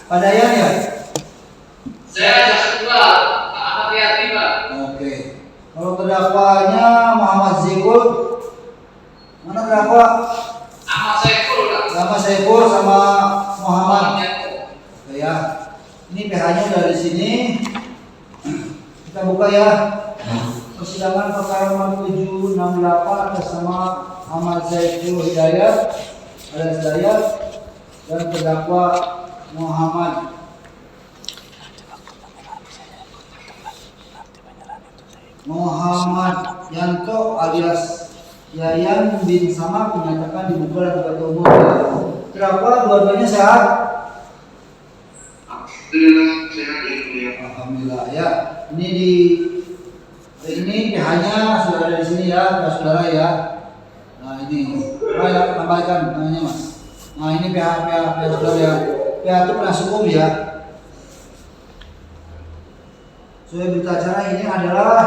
Pak Dayan ya? Saya jaksa tunggal Ahmad Riyadi, Pak. Oke. Kalau terdakwanya Muhammad Zikul, mana terdakwa? Ahmad Saiful, Pak. Sama Saiful sama Muhammad. Yanto. Ya. Ini PH-nya udah di sini. Kita buka ya. Persidangan perkara nomor 768 atas nama Ahmad Saiful Hidayat alias Dayat dan terdakwa Muhammad Yanto alias Yayan bin Samak menyatakan dibuka dan kepada umum. Terdakwa dua-duanya sehat? Alhamdulillah ya. Ini PH-nya sudah ada di sini ya, saudara ya. Nah ini, tambahkan namanya Mas. Nah ini PH saudara ya. PH itu penasihat hukum ya. Sesuai berita acara ini adalah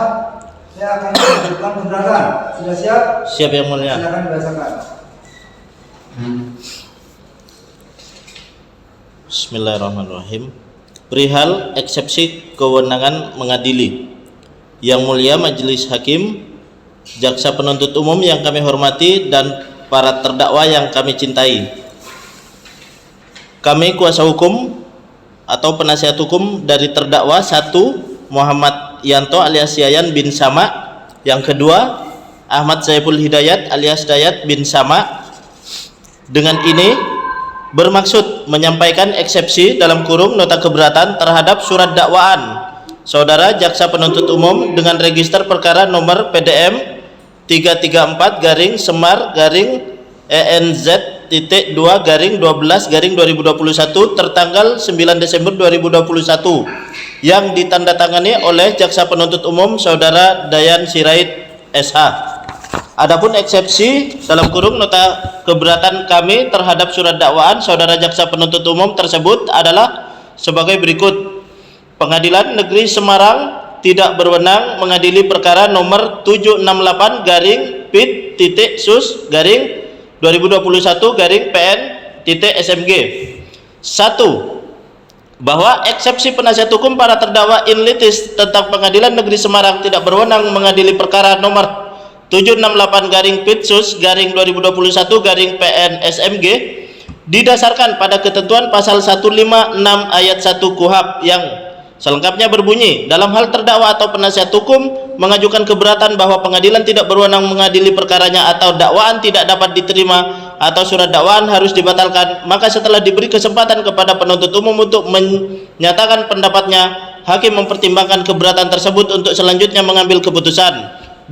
saya akan mengajukan keberatan. Sudah siap? Siap yang mulia. Silakan dibacakan. Bismillahirrahmanirrahim. Perihal eksepsi kewenangan mengadili. Yang mulia Majelis Hakim, jaksa penuntut umum yang kami hormati dan para terdakwa yang kami cintai. Kami kuasa hukum atau penasihat hukum dari terdakwa 1 Muhammad Yanto alias Yayan bin Sama, yang kedua Ahmad Saiful Hidayat alias Dayat bin Sama. Dengan ini bermaksud menyampaikan eksepsi dalam kurung nota keberatan terhadap surat dakwaan Saudara Jaksa Penuntut Umum dengan register perkara nomor PDM 334-ENZ-2-12-2021 tertanggal 9 Desember 2021 yang ditandatangani oleh Jaksa Penuntut Umum Saudara Dayan Sirait SH. Adapun eksepsi dalam kurung nota keberatan kami terhadap surat dakwaan Saudara Jaksa Penuntut Umum tersebut adalah sebagai berikut. Pengadilan Negeri Semarang tidak berwenang mengadili perkara nomor 768-PIT-sus-2021-PN-SMG. 1. Bahwa eksepsi penasihat hukum para terdakwa in litis tentang Pengadilan Negeri Semarang tidak berwenang mengadili perkara nomor 768-PIT-sus-2021-PN-SMG didasarkan pada ketentuan pasal 156 ayat 1 KUHP yang selengkapnya berbunyi, dalam hal terdakwa atau penasihat hukum mengajukan keberatan bahwa pengadilan tidak berwenang mengadili perkaranya atau dakwaan tidak dapat diterima atau surat dakwaan harus dibatalkan, maka setelah diberi kesempatan kepada penuntut umum untuk menyatakan pendapatnya, hakim mempertimbangkan keberatan tersebut untuk selanjutnya mengambil keputusan.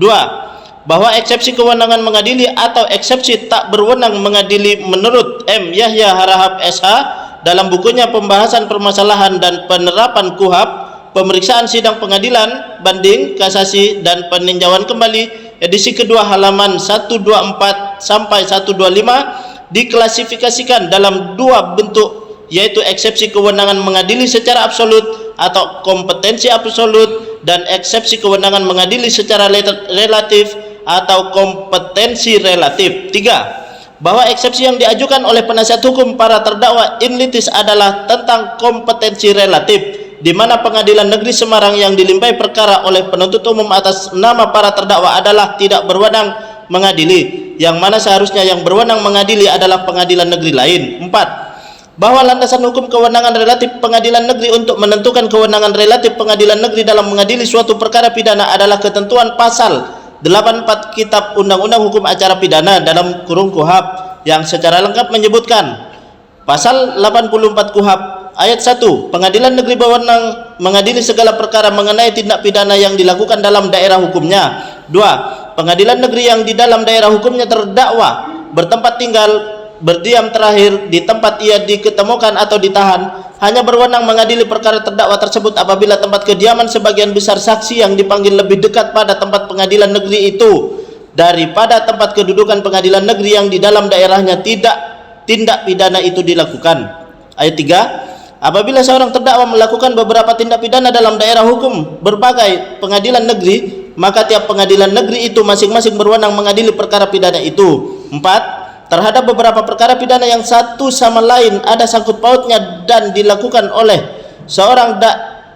2. Bahwa eksepsi kewenangan mengadili atau eksepsi tak berwenang mengadili menurut M. Yahya Harahap SH dalam bukunya Pembahasan Permasalahan dan Penerapan KUHP, Pemeriksaan Sidang Pengadilan, Banding, Kasasi, dan Peninjauan Kembali, edisi kedua halaman 124 sampai 125 diklasifikasikan dalam dua bentuk, yaitu eksepsi kewenangan mengadili secara absolut atau kompetensi absolut dan eksepsi kewenangan mengadili secara relatif atau kompetensi relatif. 3. Bahwa eksepsi yang diajukan oleh penasihat hukum para terdakwa in litis adalah tentang kompetensi relatif, di mana Pengadilan Negeri Semarang yang dilimpahi perkara oleh penuntut umum atas nama para terdakwa adalah tidak berwenang mengadili, yang mana seharusnya yang berwenang mengadili adalah pengadilan negeri lain. 4. Bahwa landasan hukum kewenangan relatif pengadilan negeri untuk menentukan kewenangan relatif pengadilan negeri dalam mengadili suatu perkara pidana adalah ketentuan pasal 84 Kitab Undang-Undang Hukum Acara Pidana dalam kurung KUHP yang secara lengkap menyebutkan pasal 84 KUHP ayat 1, pengadilan negeri berwenang mengadili segala perkara mengenai tindak pidana yang dilakukan dalam daerah hukumnya. 2. Pengadilan negeri yang di dalam daerah hukumnya terdakwa bertempat tinggal berdiam terakhir di tempat ia diketemukan atau ditahan hanya berwenang mengadili perkara terdakwa tersebut apabila tempat kediaman sebagian besar saksi yang dipanggil lebih dekat pada tempat pengadilan negeri itu daripada tempat kedudukan pengadilan negeri yang di dalam daerahnya tindak pidana itu dilakukan. Ayat 3. Apabila seorang terdakwa melakukan beberapa tindak pidana dalam daerah hukum berbagai pengadilan negeri, maka tiap pengadilan negeri itu masing-masing berwenang mengadili perkara pidana itu. 4. terhadap beberapa perkara pidana yang satu sama lain ada sangkut pautnya dan dilakukan oleh seorang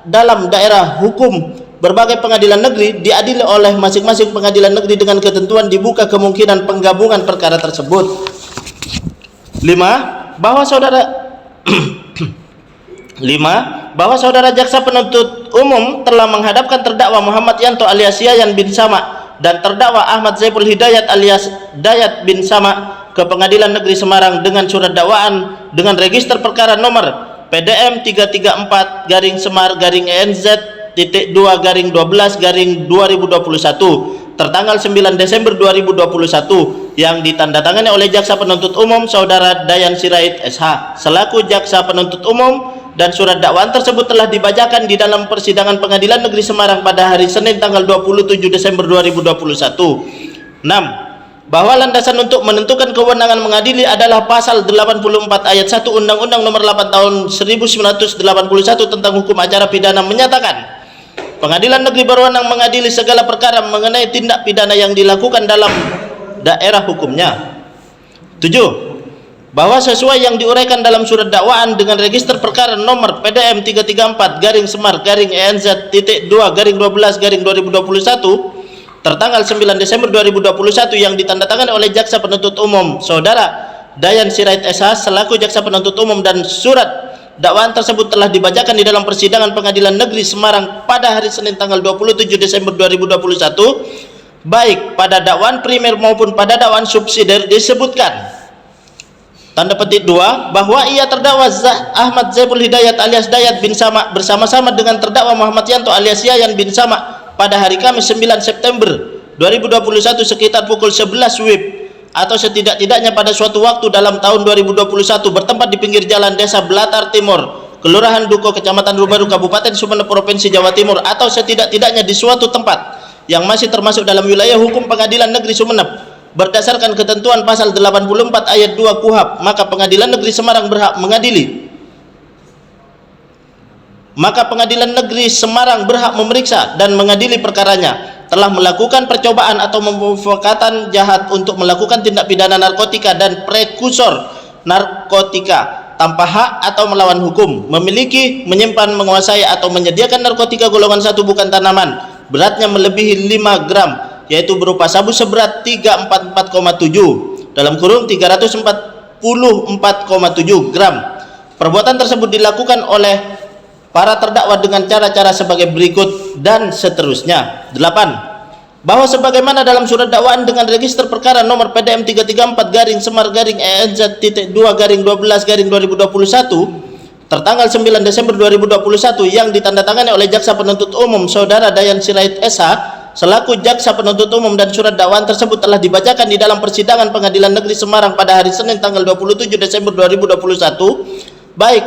dalam daerah hukum berbagai pengadilan negeri, diadili oleh masing-masing pengadilan negeri dengan ketentuan dibuka kemungkinan penggabungan perkara tersebut. 5. Bahwa saudara jaksa penuntut umum telah menghadapkan terdakwa Muhammad Yanto alias Yayan bin Sama dan terdakwa Ahmad Zaiful Hidayat alias Dayat bin Sama ke Pengadilan Negeri Semarang dengan surat dakwaan dengan register perkara nomor PDM 334-ENZ-2-12-2021 tertanggal 9 Desember 2021 yang ditandatangani oleh jaksa penuntut umum saudara Dayan Sirait SH selaku jaksa penuntut umum, dan surat dakwaan tersebut telah dibacakan di dalam persidangan Pengadilan Negeri Semarang pada hari Senin tanggal 27 Desember 2021. 6. Bahwa landasan untuk menentukan kewenangan mengadili adalah pasal 84 ayat 1 Undang-Undang Nomor 8 Tahun 1981 tentang Hukum Acara Pidana menyatakan Pengadilan Negeri berwenang mengadili segala perkara mengenai tindak pidana yang dilakukan dalam daerah hukumnya. 7. Bahwa sesuai yang diuraikan dalam surat dakwaan dengan register perkara nomor PDM 334-ENZ-2-12-2021 tertanggal 9 Desember 2021 yang ditandatangani oleh jaksa penuntut umum saudara Dayan Sirait SH selaku jaksa penuntut umum, dan surat dakwaan tersebut telah dibacakan di dalam persidangan Pengadilan Negeri Semarang pada hari Senin tanggal 27 Desember 2021 baik pada dakwaan primer maupun pada dakwaan subsidiar disebutkan tanda petik 2 bahwa ia terdakwa Ahmad Zaiful Hidayat alias Dayat bin Sama bersama-sama dengan terdakwa Muhammad Yanto alias Yayan bin Sama pada hari Kamis 9 September 2021 sekitar pukul 11 WIB atau setidak-tidaknya pada suatu waktu dalam tahun 2021 bertempat di pinggir jalan Desa Blatar Timur, Kelurahan Duko, Kecamatan Rubaru, Kabupaten Sumeneb, Provinsi Jawa Timur, atau setidak-tidaknya di suatu tempat yang masih termasuk dalam wilayah hukum Pengadilan Negeri Sumeneb berdasarkan ketentuan pasal 84 ayat 2 KUHP, maka Pengadilan Negeri Semarang berhak mengadili. Maka Pengadilan Negeri Semarang berhak memeriksa dan mengadili perkaranya telah melakukan percobaan atau pemufakatan jahat untuk melakukan tindak pidana narkotika dan prekursor narkotika tanpa hak atau melawan hukum, memiliki, menyimpan, menguasai atau menyediakan narkotika golongan 1 bukan tanaman beratnya melebihi 5 gram yaitu berupa sabu seberat 344,7 dalam kurung 344,7 gram. Perbuatan tersebut dilakukan oleh para terdakwa dengan cara-cara sebagai berikut dan seterusnya. 8. Bahwa sebagaimana dalam surat dakwaan dengan register perkara nomor PDM 334-Semar-ENZ-2-12-2021 tertanggal 9 Desember 2021 yang ditandatangani oleh jaksa penuntut umum saudara Dayan Sirait SH selaku jaksa penuntut umum, dan surat dakwaan tersebut telah dibacakan di dalam persidangan Pengadilan Negeri Semarang pada hari Senin tanggal 27 Desember 2021 baik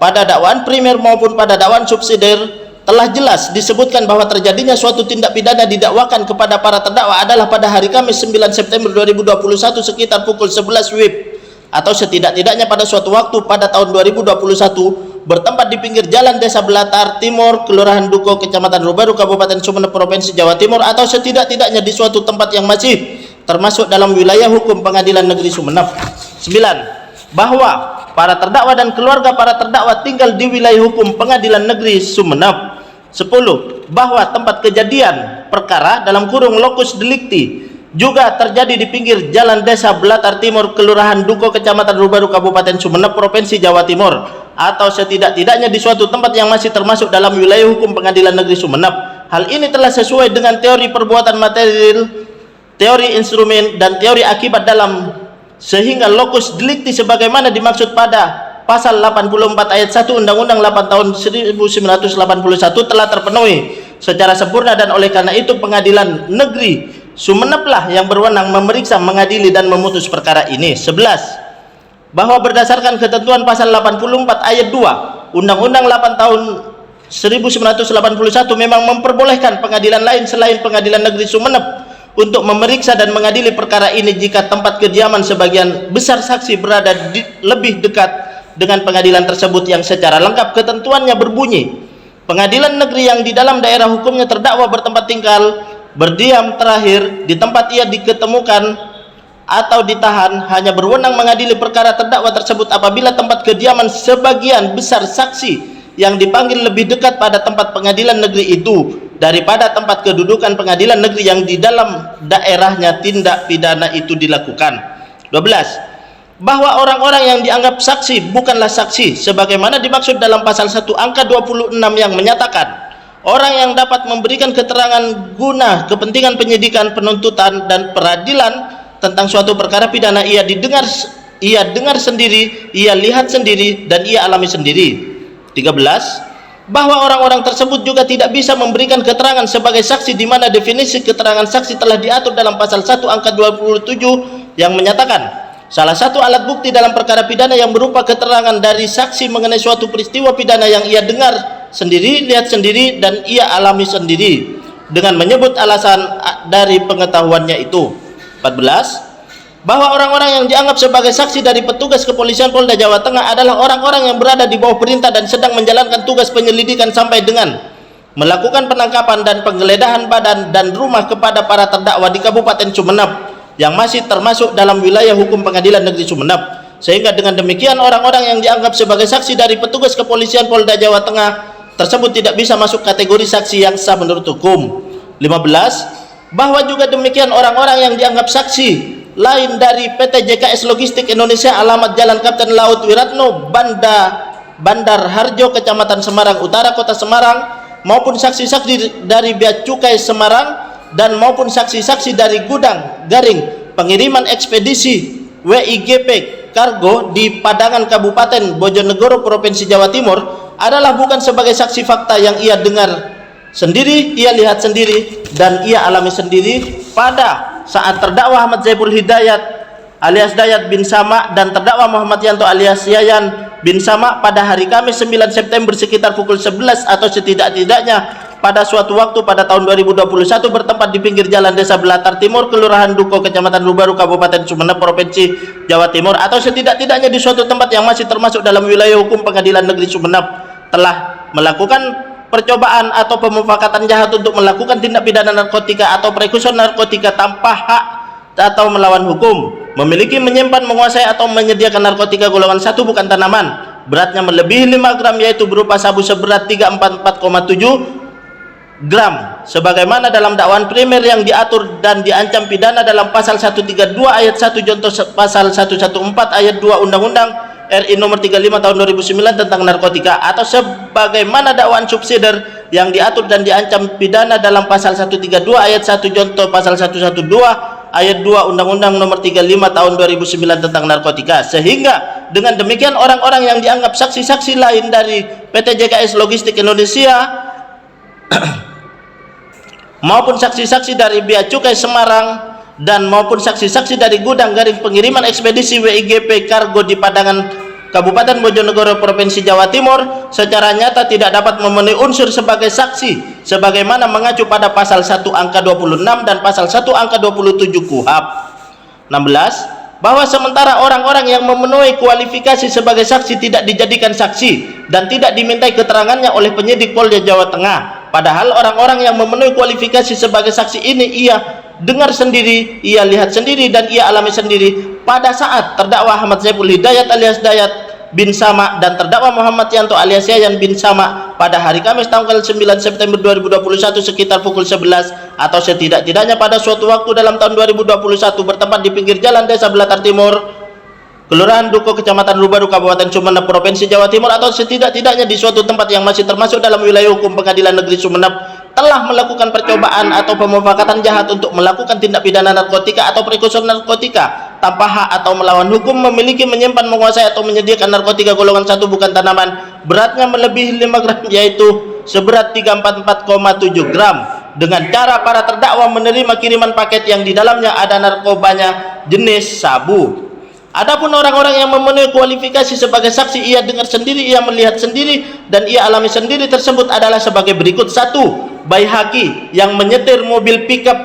pada dakwaan primer maupun pada dakwaan subsidiar telah jelas disebutkan bahwa terjadinya suatu tindak pidana didakwakan kepada para terdakwa adalah pada hari Kamis 9 September 2021 sekitar pukul 11 WIB atau setidak-tidaknya pada suatu waktu pada tahun 2021 bertempat di pinggir jalan Desa Blatar Timur, Kelurahan Duko, Kecamatan Rubaru, Kabupaten Sumeneb, Provinsi Jawa Timur, atau setidak-tidaknya di suatu tempat yang masih termasuk dalam wilayah hukum Pengadilan Negeri Sumeneb. 9. Bahwa para terdakwa dan keluarga para terdakwa tinggal di wilayah hukum Pengadilan Negeri Sumeneb. 10. Bahwa tempat kejadian perkara dalam kurung lokus delikti juga terjadi di pinggir jalan Desa Blatar Timur, Kelurahan Duko, Kecamatan Rubaru, Kabupaten Sumeneb, Provinsi Jawa Timur, atau setidak-tidaknya di suatu tempat yang masih termasuk dalam wilayah hukum Pengadilan Negeri Sumeneb. Hal ini telah sesuai dengan teori perbuatan material, teori instrumen, dan teori akibat dalam sehingga lokus delikti sebagaimana dimaksud pada pasal 84 ayat 1 Undang-Undang 8 tahun 1981 telah terpenuhi secara sempurna, dan oleh karena itu Pengadilan Negeri Sumeneblah yang berwenang memeriksa, mengadili, dan memutus perkara ini. 11. Bahwa berdasarkan ketentuan pasal 84 ayat 2 Undang-Undang 8 tahun 1981 memang memperbolehkan pengadilan lain selain Pengadilan Negeri Sumeneb untuk memeriksa dan mengadili perkara ini jika tempat kediaman sebagian besar saksi berada lebih dekat dengan pengadilan tersebut yang secara lengkap ketentuannya berbunyi pengadilan negeri yang di dalam daerah hukumnya terdakwa bertempat tinggal berdiam terakhir di tempat ia diketemukan atau ditahan hanya berwenang mengadili perkara terdakwa tersebut apabila tempat kediaman sebagian besar saksi yang dipanggil lebih dekat pada tempat pengadilan negeri itu daripada tempat kedudukan pengadilan negeri yang di dalam daerahnya tindak pidana itu dilakukan. 12. Bahwa orang-orang yang dianggap saksi bukanlah saksi sebagaimana dimaksud dalam pasal 1 angka 26 yang menyatakan orang yang dapat memberikan keterangan guna kepentingan penyidikan, penuntutan, dan peradilan tentang suatu perkara pidana ia dengar sendiri, ia lihat sendiri, dan ia alami sendiri. 13. Bahwa orang-orang tersebut juga tidak bisa memberikan keterangan sebagai saksi di mana definisi keterangan saksi telah diatur dalam pasal 1 angka 27 yang menyatakan salah satu alat bukti dalam perkara pidana yang berupa keterangan dari saksi mengenai suatu peristiwa pidana yang ia dengar sendiri, lihat sendiri, dan ia alami sendiri dengan menyebut alasan dari pengetahuannya itu. 14. Bahwa orang-orang yang dianggap sebagai saksi dari petugas kepolisian Polda Jawa Tengah adalah orang-orang yang berada di bawah perintah dan sedang menjalankan tugas penyelidikan sampai dengan melakukan penangkapan dan penggeledahan badan dan rumah kepada para terdakwa di Kabupaten Sumeneb yang masih termasuk dalam wilayah hukum Pengadilan Negeri Sumeneb, sehingga dengan demikian orang-orang yang dianggap sebagai saksi dari petugas kepolisian Polda Jawa Tengah tersebut tidak bisa masuk kategori saksi yang sah menurut hukum. 15. Bahwa juga demikian orang-orang yang dianggap saksi lain dari PT JKS Logistik Indonesia alamat Jalan Kapten Laut Wiratno Bandar Harjo Kecamatan Semarang Utara Kota Semarang maupun saksi-saksi dari Bea Cukai Semarang dan maupun saksi-saksi dari gudang garing pengiriman ekspedisi WIGP Kargo di Padangan Kabupaten Bojonegoro Provinsi Jawa Timur adalah bukan sebagai saksi fakta yang ia dengar sendiri, ia lihat sendiri, dan ia alami sendiri pada saat terdakwa Ahmad Zaipul Hidayat alias Dayat bin Sama dan terdakwa Muhammad Yanto alias Yayan bin Sama pada hari Kamis 9 September sekitar pukul 11 atau setidak-tidaknya pada suatu waktu pada tahun 2021 bertempat di pinggir jalan Desa Belatar Timur, Kelurahan Duko, Kecamatan Rubaru, Kabupaten Sumeneb, Provinsi Jawa Timur, atau setidak-tidaknya di suatu tempat yang masih termasuk dalam wilayah hukum Pengadilan Negeri Sumeneb telah melakukan percobaan atau pemufakatan jahat untuk melakukan tindak pidana narkotika atau prekursor narkotika tanpa hak atau melawan hukum, memiliki, menyimpan, menguasai atau menyediakan narkotika golongan 1 bukan tanaman, beratnya melebihi 5 gram yaitu berupa sabu seberat 344,7 gram sebagaimana dalam dakwaan primer yang diatur dan diancam pidana dalam pasal 132 ayat 1 contoh pasal 114 ayat 2 Undang-Undang RI nomor 35 tahun 2009 tentang narkotika, atau sebagaimana dakwaan subsidiar yang diatur dan diancam pidana dalam pasal 132 ayat 1 contoh pasal 112 ayat 2 Undang-Undang nomor 35 tahun 2009 tentang narkotika, sehingga dengan demikian orang-orang yang dianggap saksi-saksi lain dari PT JKS Logistik Indonesia maupun saksi-saksi dari Bea Cukai Semarang dan maupun saksi-saksi dari gudang garing pengiriman ekspedisi WIGP Kargo di Padangan Kabupaten Bojonegoro Provinsi Jawa Timur secara nyata tidak dapat memenuhi unsur sebagai saksi sebagaimana mengacu pada pasal 1 angka 26 dan pasal 1 angka 27 KUHP. 16. Bahwa sementara orang-orang yang memenuhi kualifikasi sebagai saksi tidak dijadikan saksi dan tidak dimintai keterangannya oleh penyidik Polda Jawa Tengah, padahal orang-orang yang memenuhi kualifikasi sebagai saksi ini ia dengar sendiri, ia lihat sendiri, dan ia alami sendiri pada saat terdakwa Ahmad Zaipul Hidayat alias Dayat bin Sama dan terdakwa Muhammad Yanto alias Yayan bin Sama pada hari Kamis tanggal 9 September 2021 sekitar pukul 11 atau setidak-tidaknya pada suatu waktu dalam tahun 2021 bertempat di pinggir jalan Desa Belatar Timur, Kelurahan Duko, Kecamatan Rubaru, Kabupaten Sumeneb, Provinsi Jawa Timur, atau setidak-tidaknya di suatu tempat yang masih termasuk dalam wilayah hukum Pengadilan Negeri Sumeneb telah melakukan percobaan atau pemufakatan jahat untuk melakukan tindak pidana narkotika atau prekursor narkotika tanpa hak atau melawan hukum, memiliki, menyimpan, menguasai atau menyediakan narkotika golongan 1 bukan tanaman, beratnya melebihi 5 gram yaitu seberat 344,7 gram dengan cara para terdakwa menerima kiriman paket yang di dalamnya ada narkobanya jenis sabu. Adapun orang-orang yang memenuhi kualifikasi sebagai saksi ia dengar sendiri, ia melihat sendiri, dan ia alami sendiri tersebut adalah sebagai berikut. 1. Baihaqi yang menyetir mobil pickup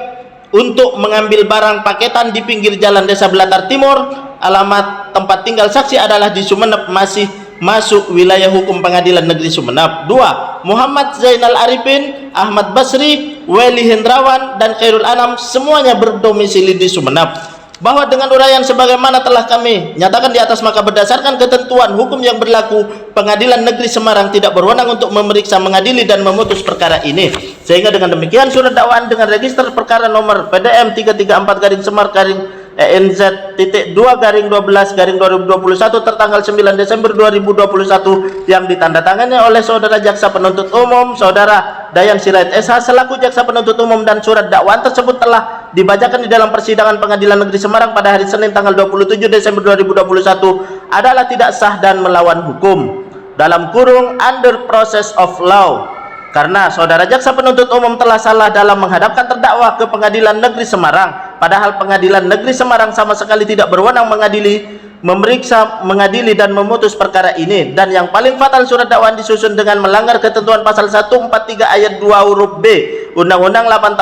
untuk mengambil barang paketan di pinggir jalan Desa Belatar Timur, alamat tempat tinggal saksi adalah di Sumeneb, masih masuk wilayah hukum Pengadilan Negeri Sumeneb. 2. Muhammad Zainal Arifin, Ahmad Basri, Weli Hendrawan, dan Khairul Anam semuanya berdomisili di Sumeneb. bahwa dengan uraian sebagaimana telah kami nyatakan di atas, maka berdasarkan ketentuan hukum yang berlaku, Pengadilan Negeri Semarang tidak berwenang untuk memeriksa, mengadili dan memutus perkara ini. Sehingga dengan demikian surat dakwaan dengan register perkara nomor PDM 334 garing Semar garing ENZ.2/12/2021 tertanggal 9 Desember 2021 yang ditandatangani oleh saudara jaksa penuntut umum saudara Dayan Sirait SH selaku jaksa penuntut umum, dan surat dakwaan tersebut telah dibacakan di dalam persidangan Pengadilan Negeri Semarang pada hari Senin tanggal 27 Desember 2021 adalah tidak sah dan melawan hukum dalam kurung under process of law, karena saudara jaksa penuntut umum telah salah dalam menghadapkan terdakwa ke Pengadilan Negeri Semarang, padahal Pengadilan Negeri Semarang sama sekali tidak berwenang mengadili, memeriksa, mengadili dan memutus perkara ini. Dan yang paling fatal, surat dakwaan disusun dengan melanggar ketentuan pasal 143 ayat 2 huruf B Undang-Undang 8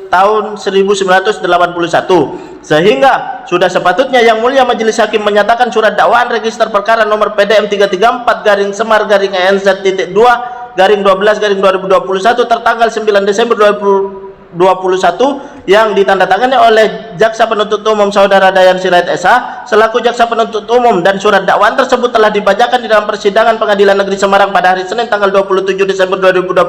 tahun 1981, sehingga sudah sepatutnya Yang Mulia Majelis Hakim menyatakan surat dakwaan register perkara nomor PDM 334 garing Semar garing ENZ.2/12/2021 tertanggal 9 Desember 2021 yang ditandatangani oleh jaksa penuntut umum saudara Dayan Sirait SH selaku jaksa penuntut umum, dan surat dakwaan tersebut telah dibacakan di dalam persidangan Pengadilan Negeri Semarang pada hari Senin tanggal 27 Desember 2021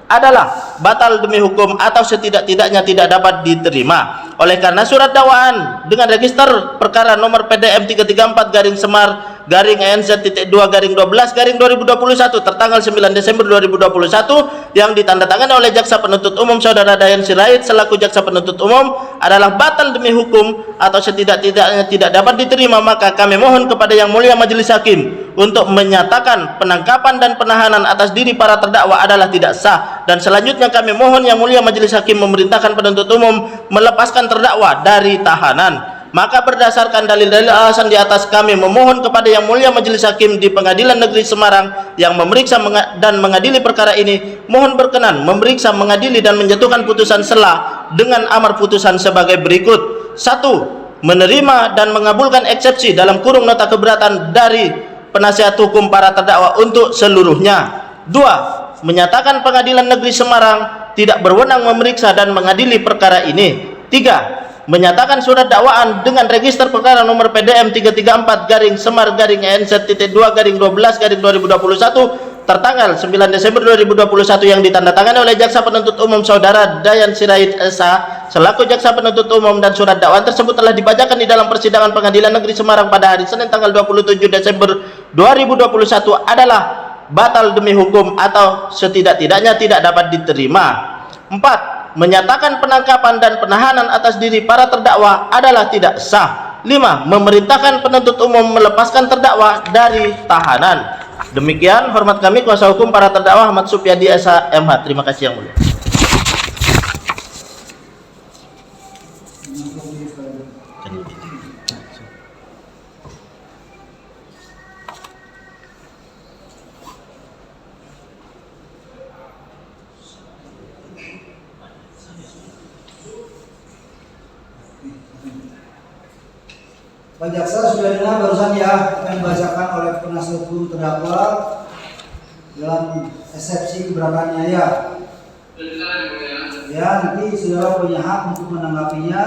adalah batal demi hukum atau setidak-tidaknya tidak dapat diterima. Oleh karena surat dakwaan dengan register perkara nomor PDM 334 garing Semar garing ENZ.2/12/2021 tertanggal 9 Desember 2021 yang ditandatangani oleh jaksa penuntut umum saudara Dayan Sirait selaku jaksa penuntut umum adalah batal demi hukum atau setidak-tidaknya tidak dapat diterima, maka kami mohon kepada Yang Mulia Majelis Hakim untuk menyatakan penangkapan dan penahanan atas diri para terdakwa adalah tidak sah, dan selanjutnya kami mohon Yang Mulia Majelis Hakim memerintahkan penuntut umum melepaskan terdakwa dari tahanan. Maka berdasarkan dalil-dalil alasan di atas, kami memohon kepada Yang Mulia Majelis Hakim di Pengadilan Negeri Semarang yang memeriksa dan mengadili perkara ini, mohon berkenan memeriksa, mengadili dan menjatuhkan putusan sela dengan amar putusan sebagai berikut. 1. Menerima dan mengabulkan eksepsi dalam kurung nota keberatan dari penasihat hukum para terdakwa untuk seluruhnya. 2. Menyatakan Pengadilan Negeri Semarang tidak berwenang memeriksa dan mengadili perkara ini. 3. Menyatakan surat dakwaan dengan register perkara nomor PDM 334 garing Semar garing ENZ.2/12/2021 tertanggal 9 Desember 2021 yang ditandatangani oleh jaksa penuntut umum saudara Dayan Sirait SH selaku jaksa penuntut umum, dan surat dakwaan tersebut telah dibacakan di dalam persidangan Pengadilan Negeri Semarang pada hari Senin tanggal 27 Desember 2021 adalah batal demi hukum atau setidak-tidaknya tidak dapat diterima. 4. Menyatakan penangkapan dan penahanan atas diri para terdakwa adalah tidak sah. 5. Memerintahkan penuntut umum melepaskan terdakwa dari tahanan. Demikian hormat kami kuasa hukum para terdakwa Ahmad Supyadi SH MH. Terima kasih Yang Mulia. Pak Jaksa sudah dengar barusan ya apa yang dibacakan oleh penasihat hukum terdakwa dalam eksepsi keberataannya ya. Ya, nanti saudara punya hak untuk menanggapinya.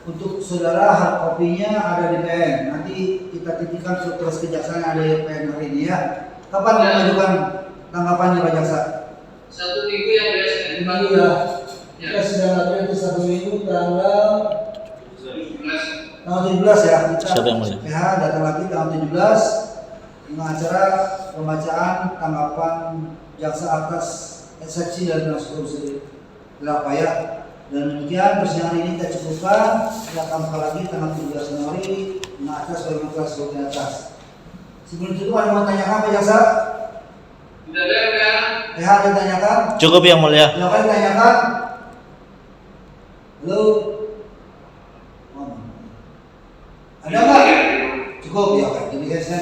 Untuk saudara hard kopinya ada di PN. Nanti kita titipkan surat kejaksaan yang ada di PN hari ini ya. Kapan mengajukan tanggapannya Pak Jaksa? 1 minggu ya biasa. Minggu ya. Kita sudah lakukan itu 1 minggu tanggal 17 ya. Kita PH datang lagi tanggal 17 dengan acara pembacaan tanggapan jaksa atas eksepsi dari penasihat hukum terdakwa ya. Dan demikian persidangan ini kita cukupkan. Kita tambah lagi tanggal 17 Januari dengan atas bagaimana kelas di atas. Sebelum itu ada mau tanyakan Pak Jaksa? Tidak ada ya. PH ada yang tanyakan? Cukup Yang Mulia. Silakan tanyakan. Halo. Ada nggak? Cukup ya. Jadi saya